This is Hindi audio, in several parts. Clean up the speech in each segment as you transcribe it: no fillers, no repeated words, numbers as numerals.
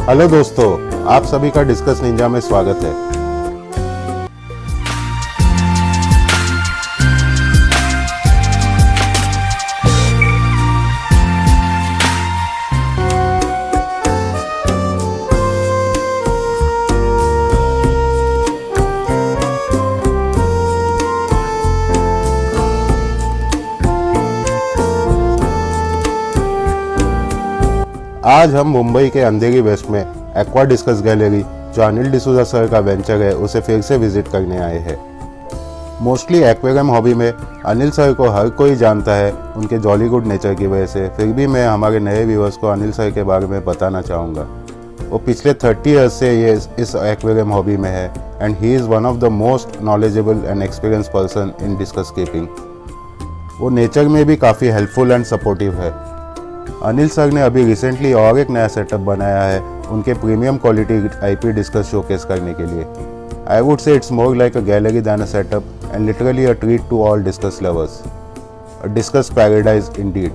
हेलो दोस्तों, आप सभी का डिस्कस निंजा में स्वागत है। आज हम मुंबई के अंधेरी वेस्ट में एक्वा डिस्कस गैलरी, जो अनिल डिसूजा सर का वेंचर है, उसे फिर से विजिट करने आए हैं। मोस्टली एक्वेरियम हॉबी में अनिल सर को हर कोई जानता है उनके जॉली गुड नेचर की वजह से, फिर भी मैं हमारे नए व्यूअर्स को अनिल सर के बारे में बताना चाहूँगा। वो पिछले 30 ईयर्स से ये इस एक्वेरियम हॉबी में है and he is one of the most knowledgeable and experience person in discuss keeping. वो नेचर में भी काफ़ी हेल्पफुल एंड सपोर्टिव है। अनिल सर ने अभी रिसेंटली और एक नया सेटअप बनाया है उनके premium quality IP discus showcase करने के लिए। I would say it's more like a gallery than a setup and literally a treat to all discus lovers, a discus paradise indeed.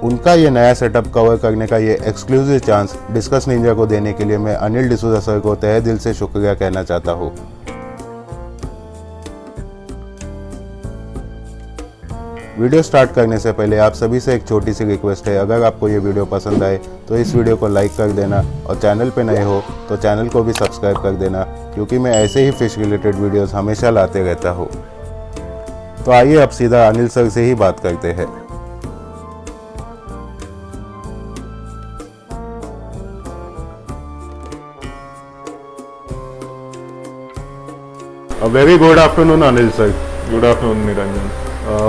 उनका ये नया सेटअप कवर करने का ये एक्सक्लूसिव चांस डिस्कस निंजा को देने के लिए मैं अनिल डिसूजा सर को तहे दिल से शुक्रिया कहना चाहता हूँ। वीडियो स्टार्ट करने से पहले आप सभी से एक छोटी सी रिक्वेस्ट है, अगर आपको ये वीडियो पसंद आए तो इस वीडियो को लाइक कर देना और चैनल पे नए हो तो चैनल को भी सब्सक्राइब कर देना, क्योंकि मैं ऐसे ही फिश रिलेटेड वीडियोस हमेशा लाते रहता हूँ। तो आइए अब सीधा अनिल सर से ही बात करते हैं। Very good afternoon Anil sir. Good afternoon Niranjan.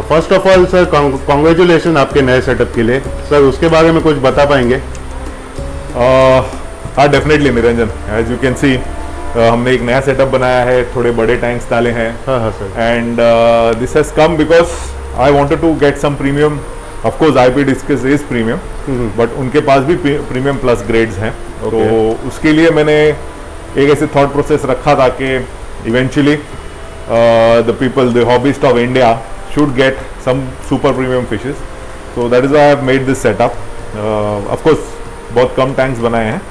First of all sir, congratulation आपके नए सेटअप के लिए। सर, उसके बारे में कुछ बता पाएंगे? हाँ, definitely Niranjan. As you can see हमने एक नया सेटअप बनाया है, थोड़े बड़े टैंक्स डाले हैं। हाँ sir. And this has come because I wanted to get some premium. Of course IP discus is premium, but उनके पास भी प्रीमियम प्लस ग्रेड्स हैं। तो उसके लिए मैंने एक ऐसे थॉट प्रोसेस रखा था कि eventually the people, the hobbyist of India should get some super premium fishes, so that is why I have made this setup. Of course बहुत कम टैंक्स बनाए हैं,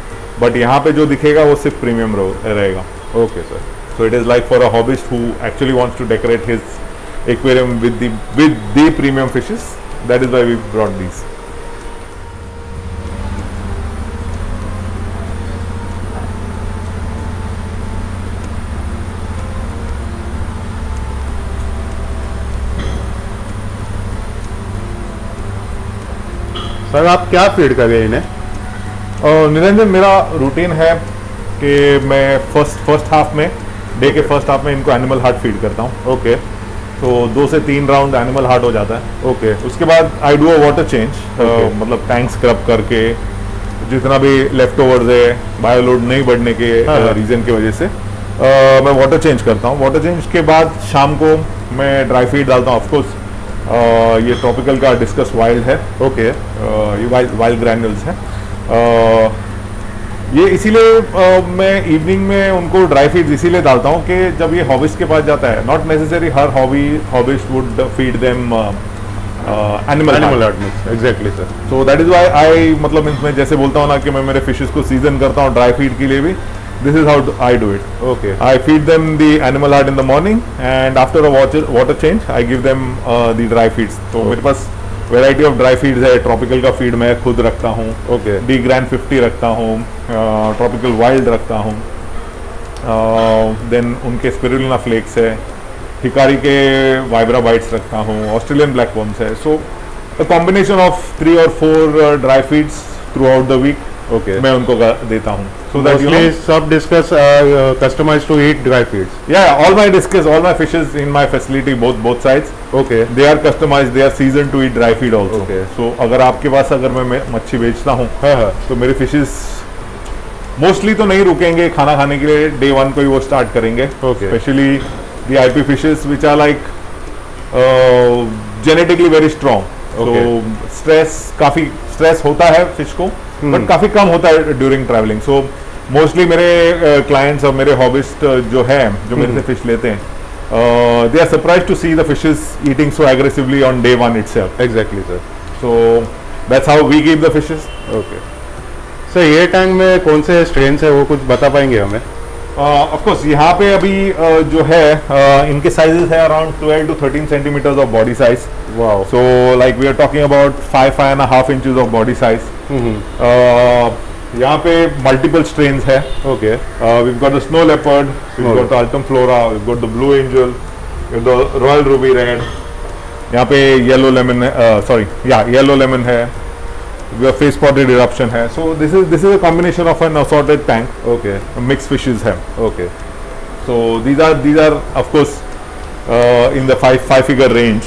but यहाँ पे जो दिखेगा वो सिर्फ प्रीमियम रहेगा। Okay sir. So it is like for a hobbyist who actually wants to decorate his aquarium with the premium fishes. That is why we brought these. Sir, आप क्या फीड कर रहे हैं इन्हें? निरंजन, मेरा रूटीन है कि मैं फर्स्ट हाफ में, डे के फर्स्ट हाफ में इनको एनिमल हार्ट फीड करता हूँ। ओके। तो 2 से 3 राउंड एनिमल हार्ट हो जाता है। ओके। उसके बाद I do a water change, मतलब टैंक स्क्रब करके जितना भी लेफ्ट ओवर्स है, बायोलोड नहीं बढ़ने के रीजन की वजह से मैं वाटर चेंज करता हूँ। वाटर चेंज के बाद शाम को मैं ड्राई फीड डालता हूँ। ऑफकोर्स ये ट्रॉपिकल का डिस्कस वाइल्ड है। ओके। ये वाइल्ड ग्रैन्यूल्स है। ये इसीलिए मैं इवनिंग में उनको ड्राई फीड्स इसीलिए डालता हूँ कि जब ये हॉबिस्ट के पास जाता है, not necessary her hobbyist would feed them animal heart. Exactly sir. So that is why I, मतलब इसमें जैसे बोलता हूँ ना कि मैं मेरे फिशेस को सीजन करता हूँ ड्राई फीड के लिए भी। This is how I do it. Okay. I feed them the animal heart in the morning, and after a water change, I give them the dry feeds. तो मेरे पास variety of dry feeds है। Tropical का feed मैं खुद रखता हूँ। Okay. D Grand 50 रखता हूँ, Tropical Wild रखता हूँ, then उनके Spirulina flakes है, Hikari के Vibra bites रखता हूँ, Australian black worms है। So a combination of 3 or 4 dry feeds throughout the week. Okay. मैं उनको देता हूँ। So that you know, सब discus customized to eat dry feeds. Yeah, all my discus, all my fishes in my facility, both sides. Okay. They are customized, they are seasoned to eat dry feed also. Okay. So अगर आपके पास अगर मैं मच्छी बेचता हूँ, तो मेरे फिशेस मोस्टली तो नहीं रुकेंगे खाना खाने के लिए। Day 1 को ही वो स्टार्ट करेंगे। Okay. Especially the IP fishes which are like genetically very strong. Okay. So काफी स्ट्रेस होता है फिश को, बट काफी कम होता है ड्यूरिंग ट्रैवलिंग। सो मोस्टली मेरे क्लाइंट्स और मेरे हॉबिस्ट जो है, जो मेरे से फिश लेते हैं, they are surprised to see the fishes eating so aggressively on day one itself. Exactly sir. So that's how we keep the fishes. Okay sir, ये टैंक में कौन से स्ट्रेन है वो कुछ बता पाएंगे हमें? Of course, यहाँ पे अभी जो है इनके साइजेस है around 12 to 13 centimeters of body size. Wow. So like we are talking about 5.5 inches of body size. यहाँ पे multiple strains है. Okay. We've got the snow leopard, we've got the Altum flora, we've got the blue angel, we've got the royal ruby red. यहाँ पे yellow lemon yellow lemon है. We have face spotted eruption है. So this is a combination of an assorted tank. Okay. Mixed fishes है. Okay. So these are of course in the five figure range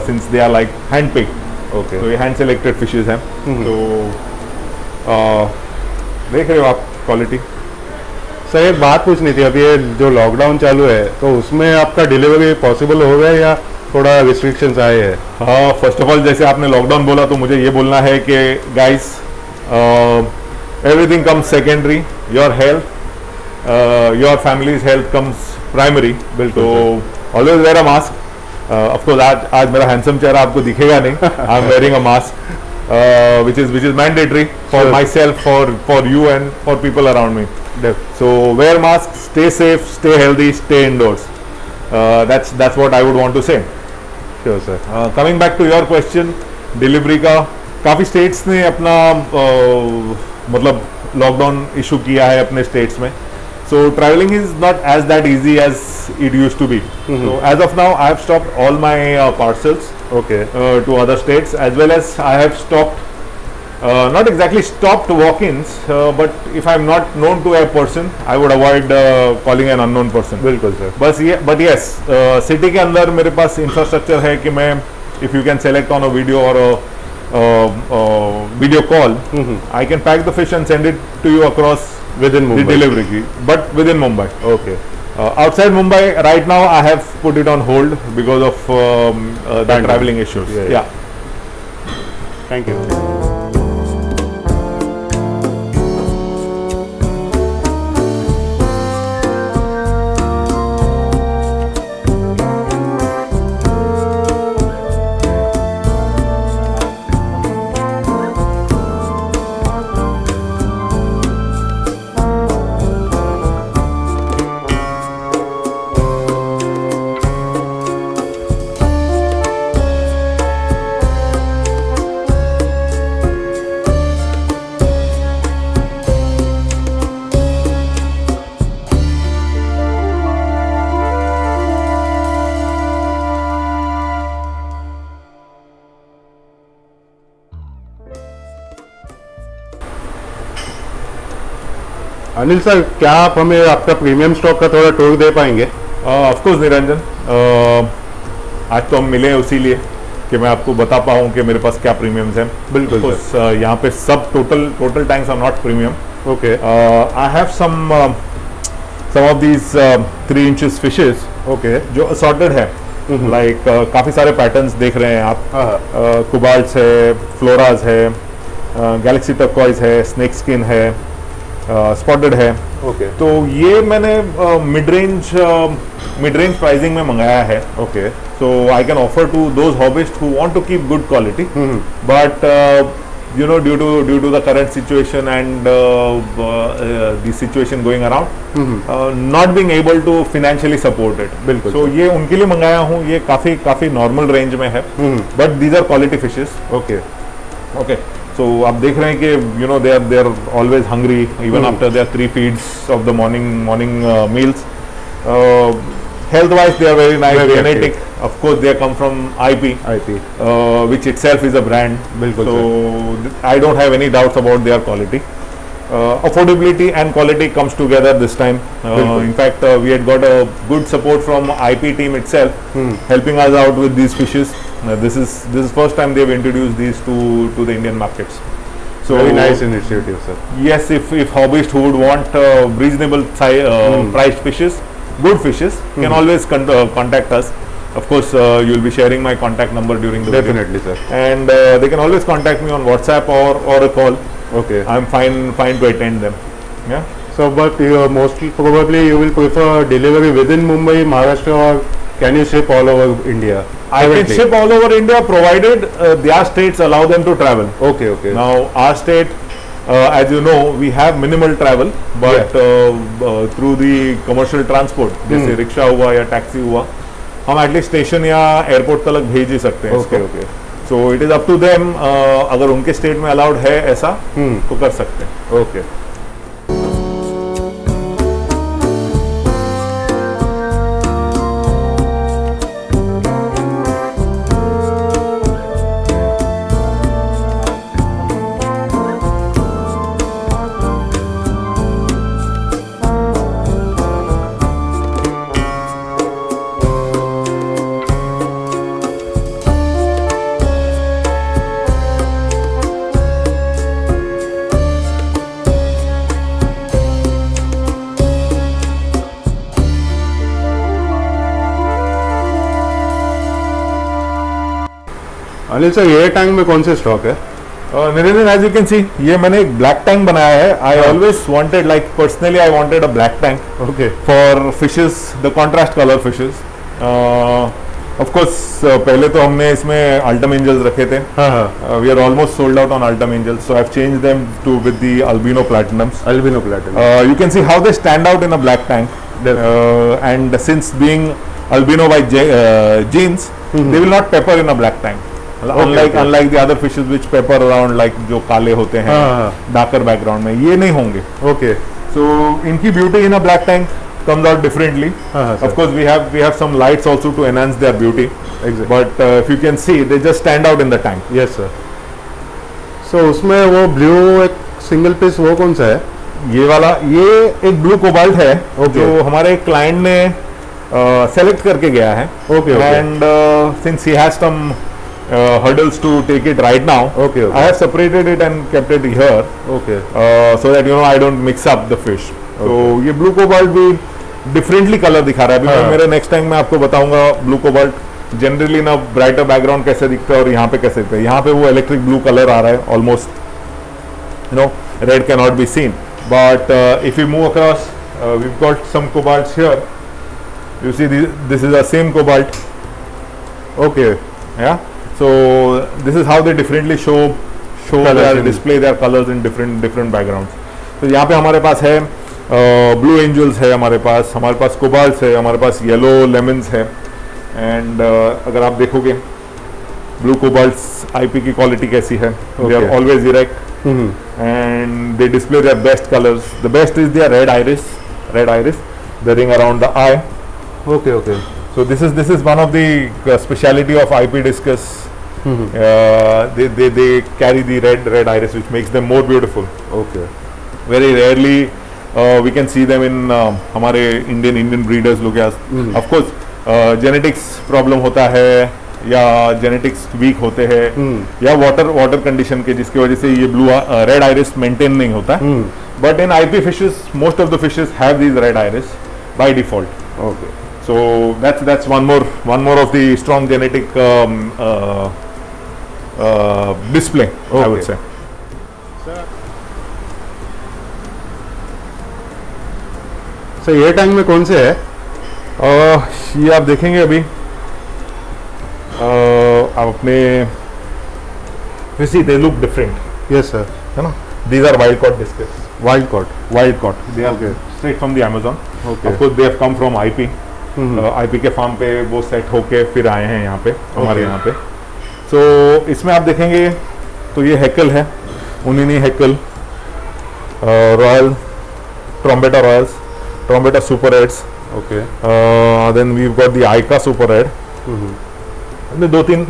since they are like hand picked. Okay. So ये hand selected fishes हैं. तो देख रहे हो आप क्वालिटी. सर एक बात पूछनी थी, अभी ये जो लॉकडाउन चालू है तो उसमें आपका डिलीवरी पॉसिबल हो गया या थोड़ा रिस्ट्रिक्शंस आए हैं? हाँ, फर्स्ट ऑफ ऑल जैसे आपने लॉकडाउन बोला तो मुझे ये बोलना है कि guys everything comes secondary. Your health, your families health comes primary. बिल्कुल. तो always wear a mask. Of course आज मेरा हैंडसम चेहरा आपको दिखेगा नहीं. I am wearing a mask which is mandatory for Sure. myself, for you and for people around me. So wear mask, stay safe, stay healthy, stay indoors. That's what I would want to say. Sure sir. Coming back to your question, delivery का काफ़ी states ने अपना मतलब लॉकडाउन इशू किया है अपने states में. So traveling is not as that easy as it used to be. So as of now, I have stopped all my parcels okay. to other states, as well as I have stopped, not exactly stopped walk-ins, but if I'm not known to a person, I would avoid calling an unknown person. बिल्कुल सर. But yes, city के अंदर मेरे पास infrastructure है कि मैं, if you can select on a video or a video call, I can pack the fish and send it to you across with in the Mumbai. delivery key, but within Mumbai. Okay. Outside Mumbai, right now I have put it on hold because of the Pandemic. traveling issues. Yeah. Yeah. Thank you. Anil sir, क्या आप हमें आपका प्रीमियम स्टॉक का थोड़ा टूर दे पाएंगे? ऑफ कोर्स निरंजन, आज तो हम मिले हैं उसीलिए कि मैं आपको बता पाऊँ कि मेरे पास क्या प्रीमियम्स हैं. बिल्कुल Of course, यहाँ पे सब total tanks are not premium. Okay. I have some of these 3 inches fishes okay. जो असॉर्टेड है. लाइक काफ़ी सारे पैटर्न्स देख रहे हैं आप. हाँ. कुबाल्स है, फ्लोराज है, गैलेक्सी टर्कोइज है, स्नेक स्किन है, स्पॉटेड है. ओके. तो ये मैंने मिड रेंज प्राइसिंग में मंगाया है. Okay. So I can offer to those hobbyists who want to keep good quality, but you know, due to the current situation and the situation going around, not being able to financially support it. बिल्कुल. So ये उनके लिए मंगाया हूँ. ये काफी नॉर्मल रेंज में है, but these are quality fishes. Okay. Okay. So आप देख रहे हैं कि you know they are always hungry even after their 3 feeds of the morning meals. Health wise they are very nice, Very genetic. Of course they come from IP, which itself is a brand. बिल्कुल. So I don't have any doubts about their quality. Affordability and quality comes together this time. In fact, we had got a good support from IP team itself, helping us out with these fishes. This is first time they've introduced these to the Indian markets. So Very nice initiative, sir. yes, if hobbyists who would want reasonable priced fishes, good fishes, can always contact us. Of course, you'll be sharing my contact number during the video. Definitely, sir. And they can always contact me on WhatsApp or a call. Okay. I'm fine to attend them. Yeah. So, but mostly probably you will prefer delivery within Mumbai, Maharashtra, or can you ship all over India? I can ship all over India provided their states allow them to travel. Okay, okay. Now our state, as you know, we have minimal travel, but through the commercial transport, जैसे रिक्शा हुआ या टैक्सी हुआ, हम एटलीस्ट स्टेशन या एयरपोर्ट तक भेज ही सकते हैं. Okay, okay. So it is up to them. अगर उनके स्टेट में अलाउड है ऐसा तो कर सकते हैं. Okay. अनिल सर, ये टैंक में कौन से स्टॉक है? Niranjan, as you can see, ये मैंने एक ब्लैक टैंक बनाया है. I always wanted, like personally I wanted a black tank okay. For fishes, the contrast colour fishes. Of course पहले तो हमने इसमें अल्टम एंजल्स रखे थे. हाँ हाँ. We are almost sold out on altum angels, so I have changed them to with the albino platinums. Albino platinum. You can see how they stand out in a black tank. And since being albino by genes, they will not pepper in a black tank. Unlike the other fishes which pepper around, like जो काले होते हैं darker background में, ये नहीं होंगे. Okay. So इनकी beauty in a black tank comes out differently. Of course we have some lights also to enhance their beauty. Exactly. But if you can see, they just stand out in the tank. Yes sir. So उसमें वो ब्लू एक सिंगल पीस वो कौन सा है? ये वाला, ये एक ब्लू कोबाल्ट है. Okay. जो हमारे क्लाइंट ने सेलेक्ट करके गया है. Okay, okay. And since he has some hurdles to take it right now, Okay, okay. I have separated it and kept it here, Okay. so that I don't mix up the fish. तो ये ब्लू कोबाल्ट भी डिफरेंटली कलर दिखा रहा है. अभी मैं मेरे नेक्स्ट टाइम में आपको बताऊंगा ब्लू कोबाल्ट जनरली ना ब्राइटर बैकग्राउंड कैसे दिखता है और यहाँ पे कैसे दिखता है. यहाँ पे वो इलेक्ट्रिक ब्लू कलर आ रहा है almost. Red can not be seen, but if you move across, we got some cobalts here. You see this is the same cobalt. Okay. Yeah, so this is how they differently show Colors their in- display their colors in different backgrounds. तो यहाँ पे हमारे पास है ब्लू एंजल्स है, हमारे पास कोबाल्ट्स है, हमारे पास येलो लेमन्स है. एंड अगर आप देखोगे ब्लू कोबाल्ट्स आईपी की क्वालिटी कैसी है, they are Okay. Always erect and they display their best colours. The best is their red iris, the ring around the eye. Okay, okay. So this is one of the speciality of IP discus. They carry the red iris, which makes them more beautiful. Okay. Very rarely we can see them in हमारे Indian breeders लोग. Of course genetics problem होता है या genetics weak होते हैं या water condition के जिसकी वजह से ये blue red iris maintain नहीं होता. But in IP fishes, most of the fishes have these red iris by default. Okay. So that's one more of the strong genetic display, I would Okay. say. Sir ये टैंक में कौन से है? ये आप देखेंगे अभी. आप अपने you see they look different, Yes sir. है ना. These are wild caught discus. Wild caught. They are Okay. straight from the Amazon. Okay. Of course they have come from IP. IP के फार्म पे वो सेट होके फिर आए हैं यहाँ पे हमारे यहाँ पे. सो इसमें आप देखेंगे तो ये हैकल है, Unini heckel, royal Trombeta royals, Trombeta super reds. Okay. Then we got the Aika super red. दो तीन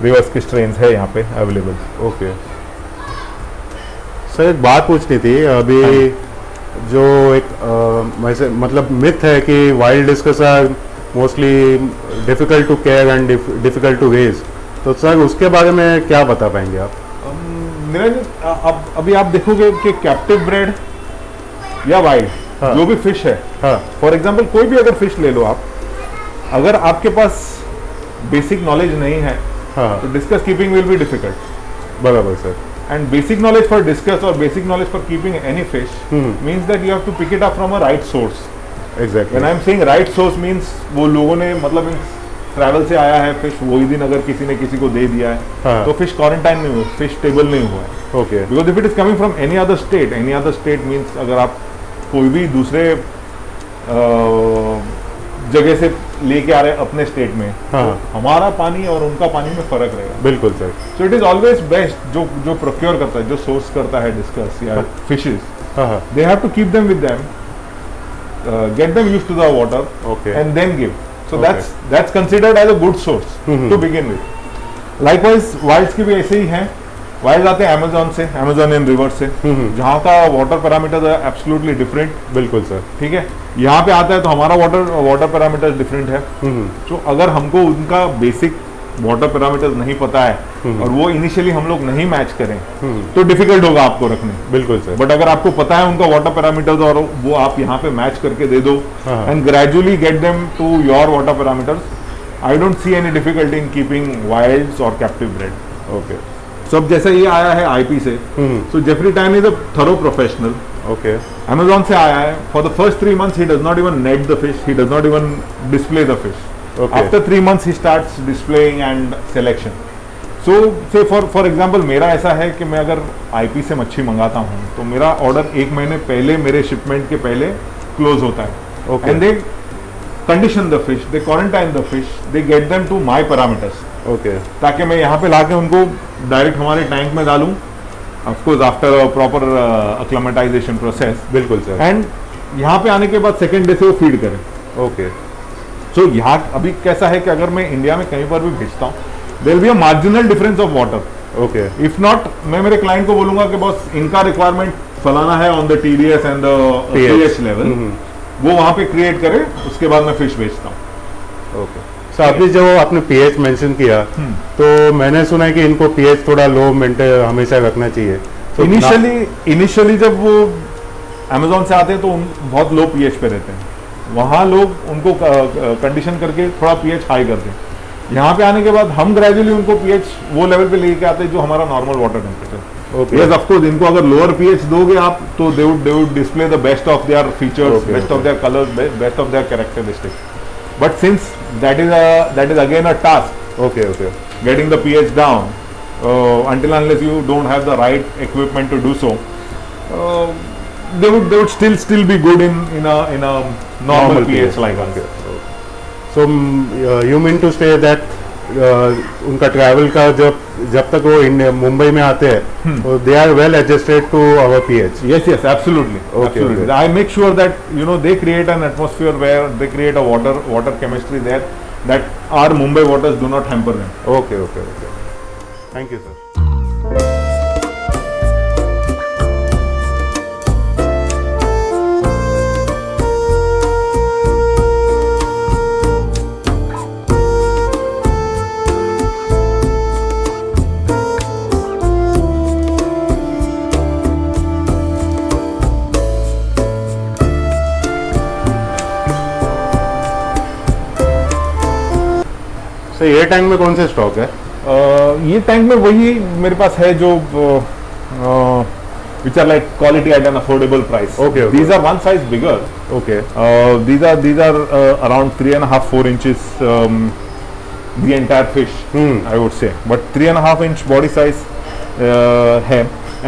रिवर्स की स्ट्रेन्स है यहाँ पे अवेलेबल. Okay. सर एक बात पूछनी थी अभी. जो एक वैसे मतलब मिथ है कि wild discus are mostly difficult to care and difficult to raise, तो सर उसके बारे में क्या बता पाएंगे आप? निरंजन, अभी आप देखोगे कि कैप्टिव ब्रेड या वाइल्ड हाँ. जो भी फिश है, हाँ. फॉर एग्जाम्पल कोई भी अगर फिश ले लो आप, अगर आपके पास बेसिक नॉलेज नहीं है हाँ. तो discuss keeping will be difficult. बराबर sir. And basic knowledge for discus or basic knowledge for keeping any fish means that you have to pick it up from a right source. Exactly When I'm saying right source means वो लोगों ने मतलब ट्रैवल से आया है फिश, वही दिन अगर किसी ने किसी को दे दिया है हाँ. तो फिश क्वारंटाइन नहीं हुआ, फिश टेबल नहीं हुआ है. Okay because if it is coming from any other state means अगर आप कोई भी दूसरे जगह से लेके आ रहे हैं अपने स्टेट में, हाँ. तो हमारा पानी और उनका पानी में फर्क रहेगा. बिल्कुल sir. So it is always best जो प्रोक्योर करता है, जो सोर्स करता है डिस्कस या फिशेस, हाँ हाँ they have to keep them with them, get them used to the water okay and then give. So Okay. that's considered as a good source to begin with. Likewise, wilds की भी ऐसे ही हैं. Wilds आते हैं Amazon से, Amazon इन रिवर से, जहाँ का वाटर पैरामीटर है एब्सोल्युटली डिफरेंट. बिल्कुल सर. ठीक है, यहाँ पे आता है तो हमारा वाटर पैरामीटर डिफरेंट है. तो अगर हमको उनका बेसिक वाटर पैरामीटर नहीं पता है और वो इनिशियली हम लोग नहीं मैच करें तो डिफिकल्ट होगा आपको रखने. बिल्कुल सर. बट अगर आपको पता है उनका वाटर पैरामीटर्स और वो आप यहाँ पे मैच करके दे दो हाँ. And gradually get them to your water parameters, I don't see any difficulty in keeping wilds और कैप्टिव ब्रेड. ओके सो अब जैसे ये आया है आईपी से, so Jeffrey Tan is a thorough professional. Okay Amazon से आया है. For the first 3 months he does not even net the fish, he does not even display the fish. Okay. After 3 months he starts displaying and selection. So say for example मेरा ऐसा है कि मैं अगर आईपी से मच्छी मंगाता हूँ तो मेरा ऑर्डर 1 महीने पहले मेरे शिपमेंट के पहले क्लोज होता है. Okay. And they condition the fish, they quarantine the fish, they get them to my parameters. Okay ताकि मैं यहाँ पे लाके उनको डायरेक्ट हमारे टैंक में डालूँ, of course after a proper acclimatization process. बिल्कुल सर. एंड यहाँ पे आने के बाद सेकेंड डे से वो फीड करें. ओके सो यहाँ अभी कैसा है कि अगर मैं इंडिया में कहीं पर भी भेजता हूँ there be a marginal difference of water. Okay if not मैं मेरे क्लाइंट को बोलूंगा कि बॉस इनका रिक्वायरमेंट फलाना है on the TDS and the pH level, वो वहां पे क्रिएट करे, उसके बाद मैं फिश बेचता हूँ. Okay sir. अभी जो आपने पीएच मेंशन किया तो मैंने सुना है कि इनको पीएच थोड़ा लो मेंटेन हमेशा रखना चाहिए. तो इनिशियली जब वो अमेजोन से आते हैं तो बहुत लो पीएच पे रहते हैं, वहाँ लोग उनको कंडीशन करके थोड़ा पीएच हाई करते हैं. यहाँ पे आने के बाद हम ग्रेजुअली उनको पीएच वो लेवल पे लेके आते हैं जो हमारा normal water temperature. Okay yes of course इनको अगर लोअर पीएच दोगे आप तो they would display the best of their features, Okay, best of okay. Their colours, best of their characteristics. But since that is again a task okay okay getting the pH down until unless you don't have the right equipment to do so, they would still be good in a normal pH like us. So you mean to say that उनका ट्रैवल का जब तक वो मुंबई में आते हैं तो they are well adjusted to our pH. Yes, absolutely. Okay, Absolutely. okay. I make sure that they create an atmosphere where they create a water chemistry there that our Mumbai waters do not hamper them. Okay okay okay. Thank you sir. Sir ये टैंक में कौन से स्टॉक है? ये टैंक में वही मेरे पास है जो which are like quality at an affordable price. Okay, okay. These are one size bigger. Okay These are around 3.5-4 inches the entire fish, I would say. But 3.5 inch body size है.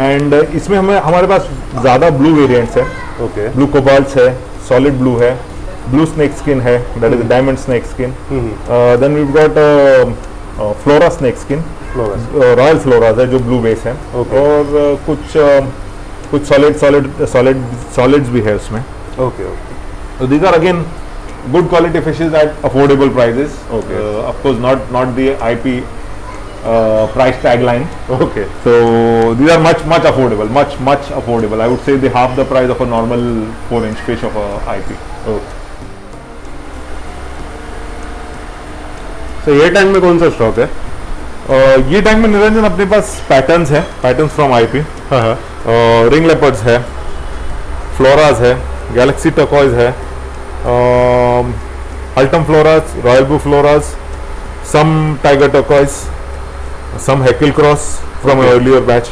And इसमें हमारे पास ज़्यादा blue variants है. ओके Blue cobalt है, solid blue है, blue snake skin है, that is a diamond snake skin. Then we've got flora snake skin. Royal floras है जो ब्लू बेस है. Okay. और कुछ सॉलिड्स भी है उसमें. Okay okay So these are again good quality fishes at affordable prices. Okay. Of course not the IP price tagline. Okay So these are much affordable, much affordable. I would say they half the price of a normal 4-inch fish of a IP. Okay. Sir ये टैंक में कौन सा स्टॉक है? ये टैंक में निरंजन अपने पास पैटर्न्स है, पैटर्न्स फ्रॉम आईपी. हाँ हाँ रिंग लेपर्ड्स है, फ्लोराज है, गैलेक्सी टर्कोइज है, altum floras, royal blue floras, some tiger turquoise, some heckel cross from earlier batch.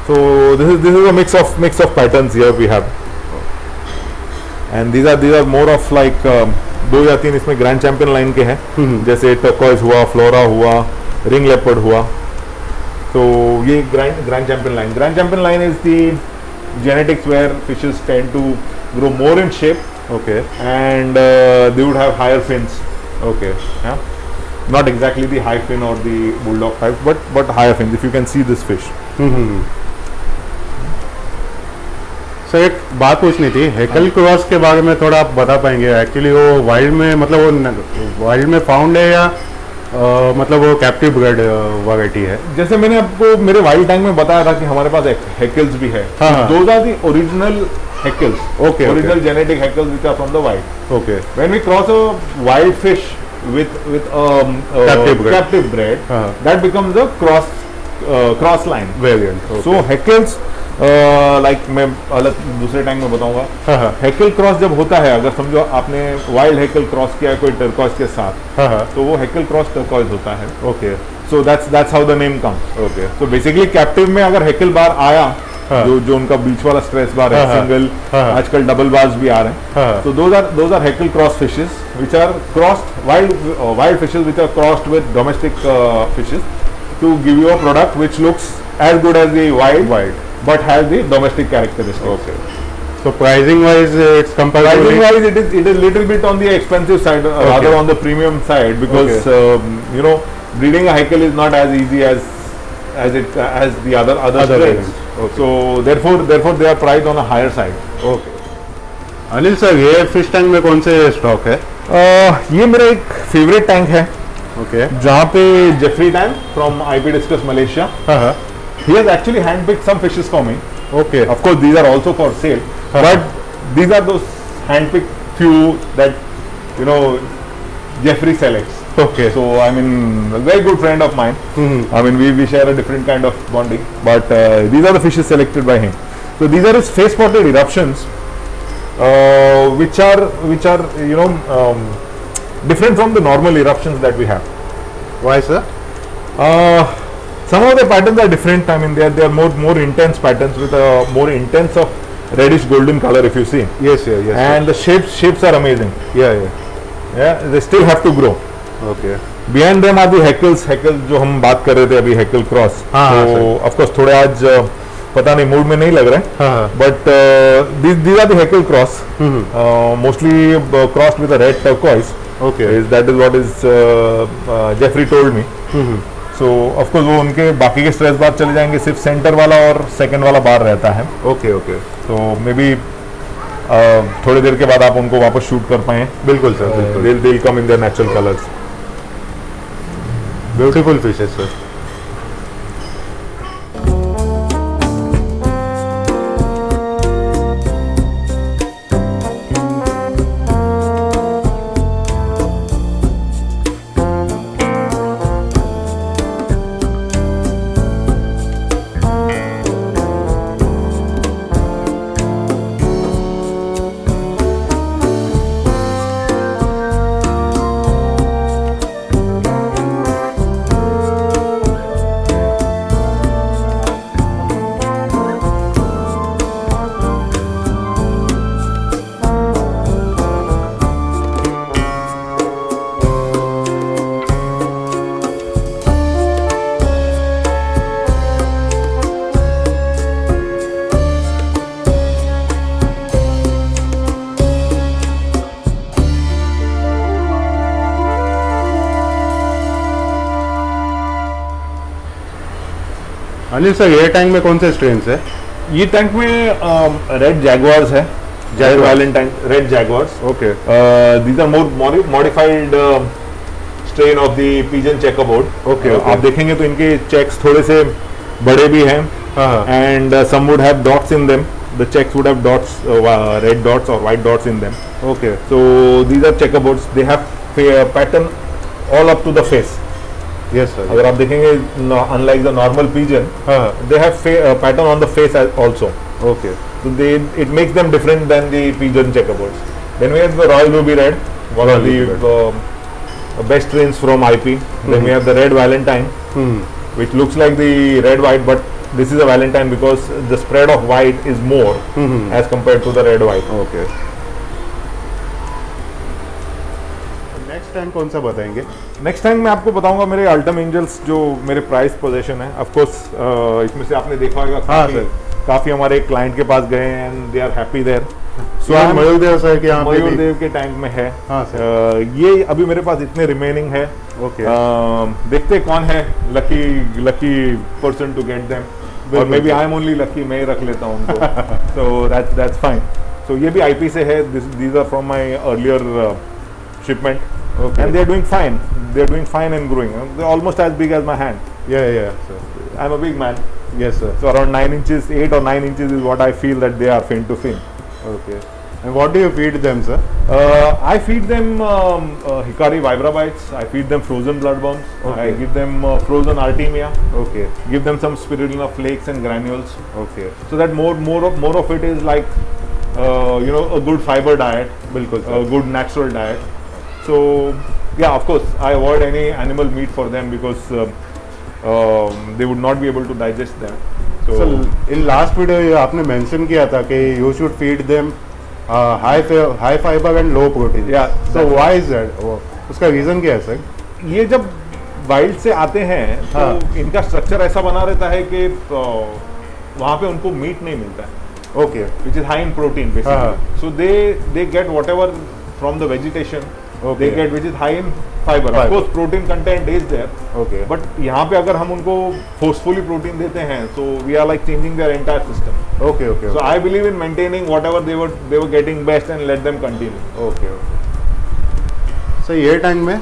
So this is a mix of patterns here we have, and these are more of like 2 या 3 इसमें ग्रैंड चैंपियन लाइन के हैं, जैसे टर्कोइज हुआ, फ्लोरा हुआ, रिंग लेपर्ड हुआ. तो ये grand champion line is the genetics where fishes tend to grow more in shape, Okay. and they would have higher fins. Okay. Yeah, not exactly the high fin or the bulldog type, but higher fins. If you can see this fish. Sir एक बात पूछनी थी, हेकल क्रॉस के बारे में थोड़ा आप बता पाएंगे? एक्चुअली वो वाइल्ड में, मतलब वो वाइल्ड में फाउंड है या मतलब वो कैप्टिव ब्रेड वैरायटी है? जैसे मैंने आपको मेरे वाइल्ड टैंक में बताया था कि हमारे पास हेकल्स भी है. हाँ. Those are the original heckles. Okay, Original okay. genetic heckles which are from the wild. Okay. When we cross a wild fish with captive bred, हाँ. that becomes a cross line. Variant. So heckles, like मैं अलग दूसरे टैंक में बताऊंगा. हाँ. हेकल क्रॉस जब होता है, अगर समझो आपने वाइल्ड हेकल क्रॉस किया है कोई टर्कॉइज के साथ, हाँ. तो वो हेकल क्रॉस टर्कॉइज होता है. Okay. So that's how the name comes. Okay. So basically captive में अगर हेकल बार आया, हाँ. जो उनका बीच वाला स्ट्रेस बार है, हाँ. सिंगल, हाँ. आजकल डबल बार्स भी आ रहे हैं. हाँ. So those are heckle cross fishes which are crossed wild fishes which are crossed with domestic fishes to give you a product which looks as good as the wild but has the domestic characteristics. Okay. So pricing wise, it's comparatively. Pricing wise, it is little bit on the expensive side, rather on the premium side, because you know, breeding a heckle is not as easy as the other strains. Okay. So therefore they are priced on a higher side. Okay. Anil sir, ये फिश टैंक में कौन से स्टॉक है? ये मेरा एक फेवरेट टैंक है, ओके. जहाँ पे Jeffrey tank from IP Discus Malaysia. हाँ. He has actually handpicked some fishes for me. Okay. Of course, these are also for sale, but these are those handpicked few that you know Jeffrey selects. Okay. So I mean, a very good friend of mine. I mean, we share a different kind of bonding, but these are the fishes selected by him. So these are his face spotted eruptions, which are you know different from the normal eruptions that we have. Why, sir? Some of the patterns are different. I mean, they are more intense patterns with a more intense of reddish golden color, if you see. Yes, yeah, yes. And the shapes are amazing. Yeah. Yeah, they still have to grow. Okay. Behind them are the heckles जो हम बात कर रहे थे अभी, हेकल क्रॉस. तो of course थोड़े आज पता नहीं मूड में नहीं लग रहे हैं, but these are the heckle cross, mostly crossed with a red turquoise. Okay. That is what is Jeffrey told me. So of course वो उनके बाकी के स्ट्रेस बार चले जाएंगे, सिर्फ सेंटर वाला और सेकंड वाला बार रहता है. ओके. ओके. तो मे बी थोड़ी देर के बाद आप उनको वापस शूट कर पाए. बिल्कुल सर, बिल्कुल. They'll come in their natural colors. Beautiful fishes sir. Anil sir, ये टैंक में कौन से स्ट्रेन्स है? ये टैंक में रेड जैगुआर्स है, red valentine, red jaguars. Okay. These are more modified strain of the pigeon checkerboard. Okay. आप देखेंगे तो इनके चेक्स थोड़े से बड़े भी हैं, and some would have dots in them. The checks would have dots, red dots और white dots in them. Okay. So these are checkerboards. They have pattern all up to the face. Yes sir. अगर आप देखेंगे, unlike the normal pigeon, they have pattern on the face also. Okay. So it makes them different than the pigeon checkerboards. Then we have the Royal Ruby Red, one of the best strains from IP. Then we have the Red Valentine, which looks like the red white, but this is a Valentine because the spread of white is more as compared to the red white. Okay, next time कौन सा बताएंगे? नेक्स्ट टाइम मैं आपको बताऊंगा मेरे अल्टम एंजल्स जो मेरे प्राइस पोजीशन है। ऑफ कोर्स इसमें से आपने देखा होगा हाँ काफी हमारे क्लाइंट के पास गए and they are happy there. So Mayur Dev sir के यहाँ पे मयूर भी? देव के टैंक में है। हाँ सर। ये अभी मेरे पास इतने रिमेनिंग है। ओके, देखते कौन है lucky person to get them, और maybe I am only lucky, मैं ही रख लेता हूँ उनको। So that's fine. सो ये भी आईपी से है, these are from my earlier shipment Okay. and they are doing fine. They are doing fine and growing. They're almost as big as my hand. yeah sir, I'm a big man. yes sir, So around 9 inches, 8 or 9 inches is what I feel that they are fin to fin. okay. And what do you feed them, sir? I feed them Hikari Vibra Bites. I feed them frozen blood bombs. Okay. I give them frozen Artemia. Okay, Give them some spirulina flakes and granules. okay, So that more of it is like a good fiber diet, बिल्कुल a sir. good natural diet. So yeah, of course, I avoid any animal meat for them because they would not be able to digest them. So sir in last video आपने मेंशन किया था कि you should feed them high fibre and low protein. Yeah, so that's why is that? उसका रीजन क्या है सर? ये जब वाइल्ड से आते हैं तो हाँ। इनका स्ट्रक्चर ऐसा बना रहता है कि वहाँ पे उनको मीट नहीं मिलता है, okay, which is high in protein हाँ। basically. So they get whatever from the vegetation. Okay. They get which is high in fiber. Of Fiber. course, protein content is there. Okay, But यहाँ पे अगर हम उनको forcefully protein देते हैं, so we are like changing their entire system. Okay, okay, So I believe in maintaining whatever they were getting best and let them continue. Okay, sir ये टैंक में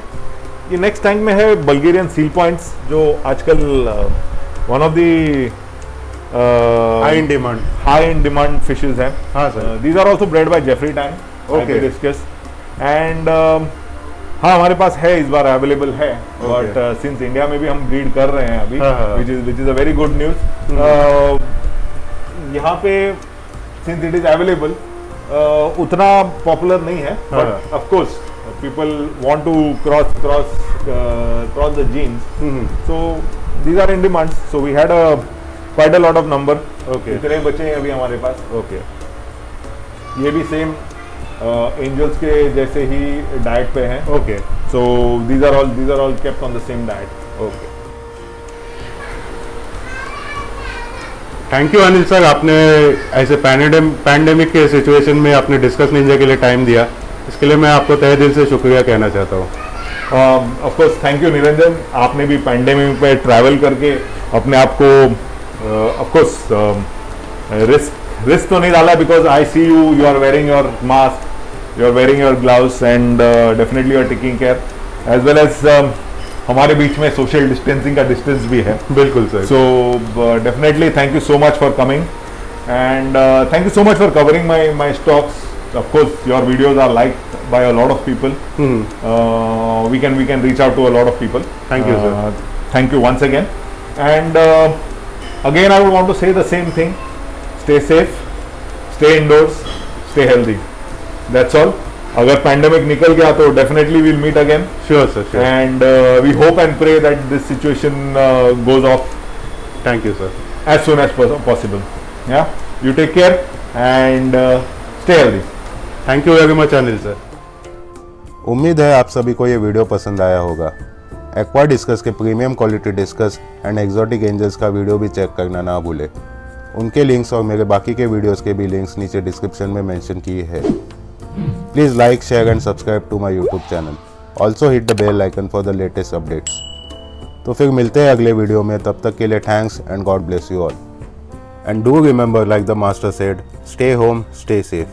ये नेक्स्ट टैंक में है बल्गेरियन सील पॉइंट्स, जो आजकल one of the high in demand fishes हैं। हाँ sir, these are also bred by Jeffrey tank, Okay. Discus and हाँ हमारे पास है इस बार अवेलेबल है, बट सिंस इंडिया में भी हम ब्रीड कर रहे हैं अभी, हाँ। Which is a very good news. यहाँ पे सिंस इट इज अवेलेबल उतना पॉपुलर नहीं है, हाँ। But of course people want to cross the genes. So these are in demand. So we had quite a lot of number. Okay. इतने बचे हैं अभी हमारे पास। ओके, ये भी सेम एंजल्स के जैसे ही डाइट पे हैं। Okay, So these are all kept on the same diet. Okay. Thank you Anil sir, आपने ऐसे पैंडेमिक के सिचुएशन में आपने डिस्कस निंजा के लिए टाइम दिया, इसके लिए मैं आपको तहे दिल से शुक्रिया कहना चाहता हूँ। Of course thank you Niranjan, आपने भी पैंडेमिक पे ट्रैवल करके अपने आप को ऑफ कोर्स रिस्क तो नहीं डाला, because I see you are wearing your mask, you are wearing your gloves and definitely you are taking care, as well as हमारे बीच में सोशल डिस्टेंसिंग का डिस्टेंस भी है। बिल्कुल sir. So definitely thank you so much for coming, and thank you so much for covering my stocks. Of course, your videos are liked by a lot of people. We can reach out to a lot of people. Thank you, sir. Thank you once again, and again I would want to say the same thing: stay safe, stay indoors, stay healthy. That's all. अगर पैंडेमिक निकल गया तो definitely will meet again, sure sir, sure. And we hope and pray that this situation goes off thank you sir. as soon as possible. Yeah, you take care and stay healthy. Thank you very much Anil sir. उम्मीद है आप सभी को ये वीडियो पसंद आया होगा। एक्वा डिस्कस के premium quality discus and exotic angels का वीडियो भी चेक करना ना भूलें। उनके लिंक्स और मेरे बाकी के वीडियोस के भी लिंक्स नीचे डिस्क्रिप्शन में मेंशन किए हैं। Please like, share and subscribe to my YouTube channel. Also hit the bell icon for the latest updates. तो फिर मिलते हैं अगले वीडियो में, तब तक के लिए thanks and God bless you all. And do remember, like the master said, stay home, stay safe.